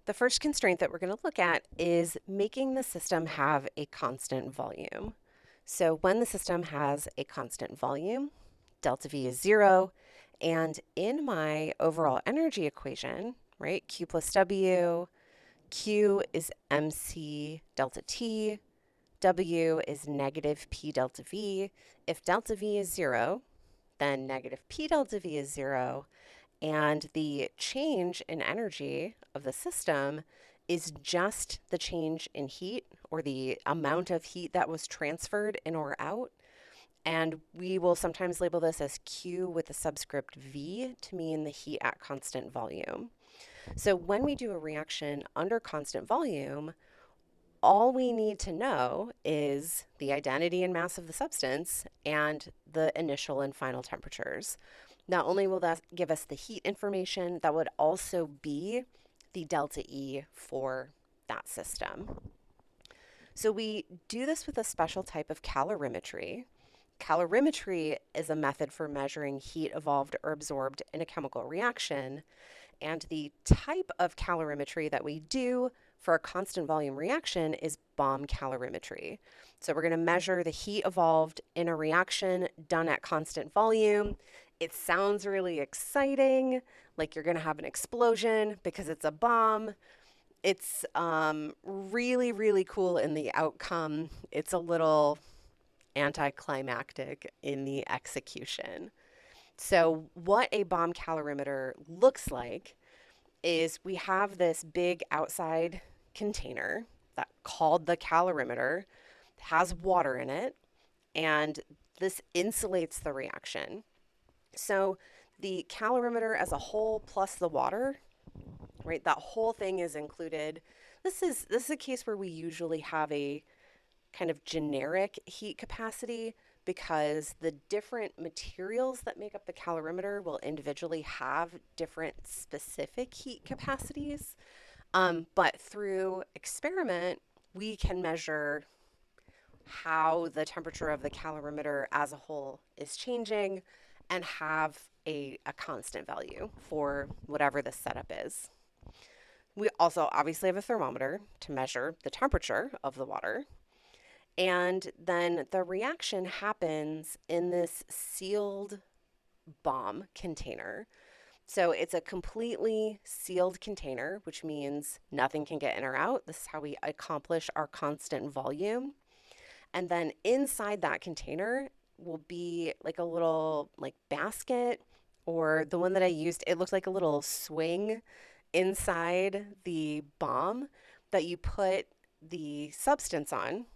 The first constraint that we're going to look at is making the system have a constant volume. So when the system has a constant volume, delta V is 0, and in my overall energy equation, right, Q plus W, Q is mc delta T, W is negative P delta V. If delta V is 0, then negative P delta V is 0, and the change in energy of the system is just the change in heat or the amount of heat that was transferred in or out. And we will sometimes label this as Q with the subscript V to mean the heat at constant volume. So when we do a reaction under constant volume, all we need to know is the identity and mass of the substance and the initial and final temperatures. Not only will that give us the heat information, that would also be the delta E for that system. So we do this with a special type of calorimetry. Calorimetry is a method for measuring heat evolved or absorbed in a chemical reaction. And the type of calorimetry that we do for a constant volume reaction is bomb calorimetry. So we're going to measure the heat evolved in a reaction done at constant volume. It sounds really exciting, like you're going to have an explosion because it's a bomb. It's really, really cool in the outcome. It's a little anticlimactic in the execution. So, what a bomb calorimeter looks like is we have this big outside container that called the calorimeter, has water in it, and this insulates the reaction. So, the calorimeter as a whole plus the water, right? That whole thing is included. This is a case where we usually have a kind of generic heat capacity because the different materials that make up the calorimeter will individually have different specific heat capacities. But through experiment, we can measure how the temperature of the calorimeter as a whole is changing and have a constant value for whatever the setup is. We also obviously have a thermometer to measure the temperature of the water. And then the reaction happens in this sealed bomb container. So it's a completely sealed container, which means nothing can get in or out. This is how we accomplish our constant volume. And then inside that container will be like a little like basket, or the one that I used, it looked like a little swing inside the bomb that you put the substance on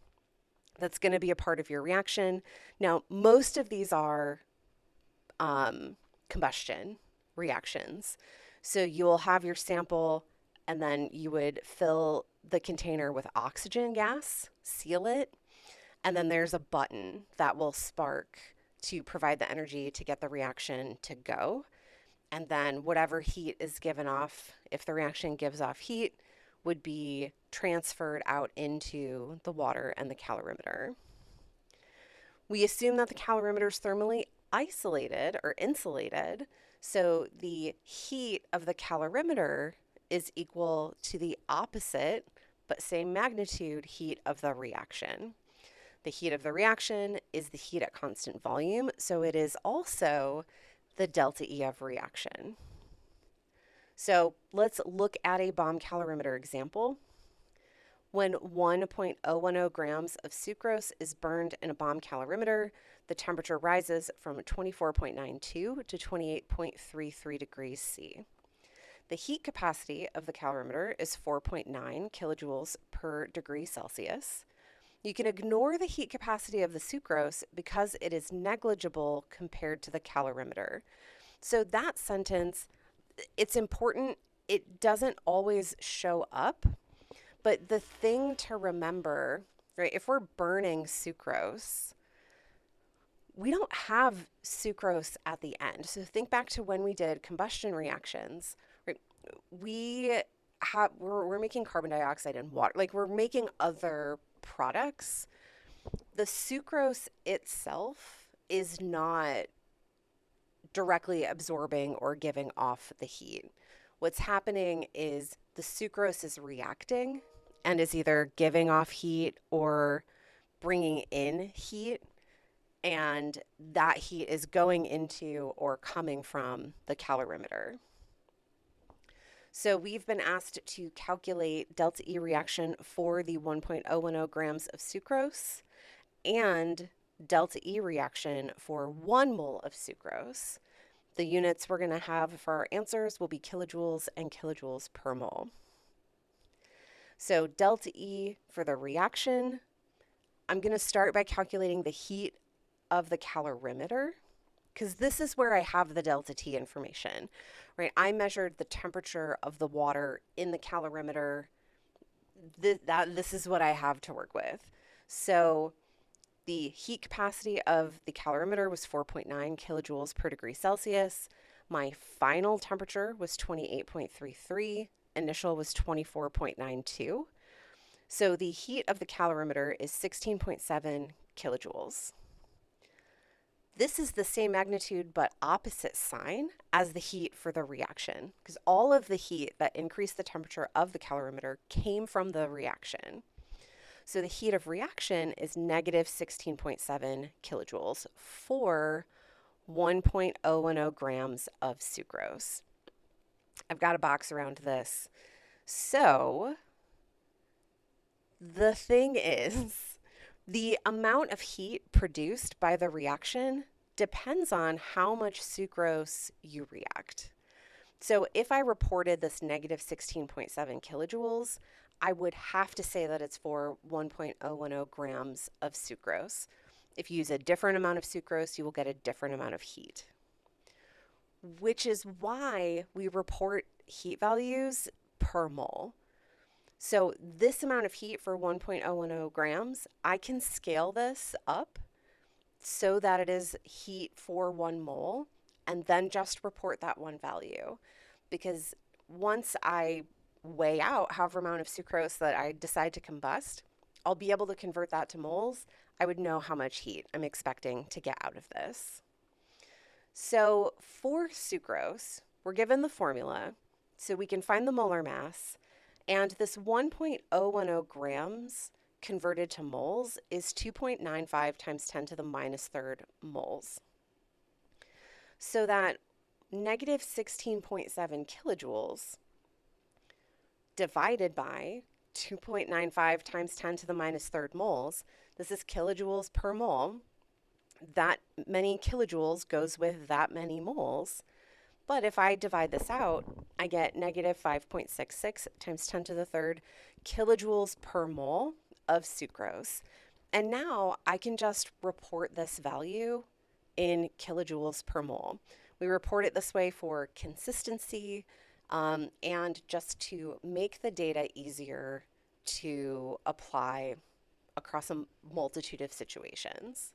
that's going to be a part of your reaction. Now, most of these are combustion reactions. So you'll have your sample and then you would fill the container with oxygen gas, seal it, and then there's a button that will spark to provide the energy to get the reaction to go. And then whatever heat is given off, if the reaction gives off heat, would be transferred out into the water and the calorimeter. We assume that the calorimeter is thermally isolated or insulated, so the heat of the calorimeter is equal to the opposite but same magnitude heat of the reaction. The heat of the reaction is the heat at constant volume, so it is also the delta E of reaction. So let's look at a bomb calorimeter example. When 1.010 grams of sucrose is burned in a bomb calorimeter, the temperature rises from 24.92 to 28.33 degrees C. The heat capacity of the calorimeter is 4.9 kilojoules per degree Celsius. You can ignore the heat capacity of the sucrose because it is negligible compared to the calorimeter. So that sentence, it's important. It doesn't always show up, but the thing to remember, right, if we're burning sucrose, we don't have sucrose at the end. So think back to when we did combustion reactions, right? We're making carbon dioxide and water, like we're making other products. The sucrose itself is not directly absorbing or giving off the heat. What's happening is the sucrose is reacting and is either giving off heat or bringing in heat, and that heat is going into or coming from the calorimeter. So we've been asked to calculate delta E reaction for the 1.010 grams of sucrose and delta E reaction for 1 mole of sucrose. The units we're going to have for our answers will be kilojoules and kilojoules per mole. So delta E for the reaction, I'm going to start by calculating the heat of the calorimeter, because this is where I have the delta T information, right? I measured the temperature of the water in the calorimeter. This is what I have to work with. So the heat capacity of the calorimeter was 4.9 kilojoules per degree Celsius. My final temperature was 28.33. Initial was 24.92. So the heat of the calorimeter is 16.7 kilojoules. This is the same magnitude but opposite sign as the heat for the reaction, because all of the heat that increased the temperature of the calorimeter came from the reaction. So the heat of reaction is negative 16.7 kilojoules for 1.010 grams of sucrose. I've got a box around this. So the thing is, the amount of heat produced by the reaction depends on how much sucrose you react. So if I reported this negative 16.7 kilojoules, I would have to say that it's for 1.010 grams of sucrose. If you use a different amount of sucrose, you will get a different amount of heat, which is why we report heat values per mole. So this amount of heat for 1.010 grams, I can scale this up so that it is heat for 1 mole and then just report that one value. Because once I weigh out however amount of sucrose that I decide to combust, I'll be able to convert that to moles. I would know how much heat I'm expecting to get out of this. So for sucrose, we're given the formula so we can find the molar mass, and this 1.010 grams converted to moles is 2.95 times 10 to the minus third moles. So that negative 16.7 kilojoules divided by 2.95 times 10 to the minus third moles, this is kilojoules per mole. That many kilojoules goes with that many moles. But if I divide this out, I get negative 5.66 times 10 to the third kilojoules per mole of sucrose. And now I can just report this value in kilojoules per mole. We report it this way for consistency and just to make the data easier to apply across a multitude of situations.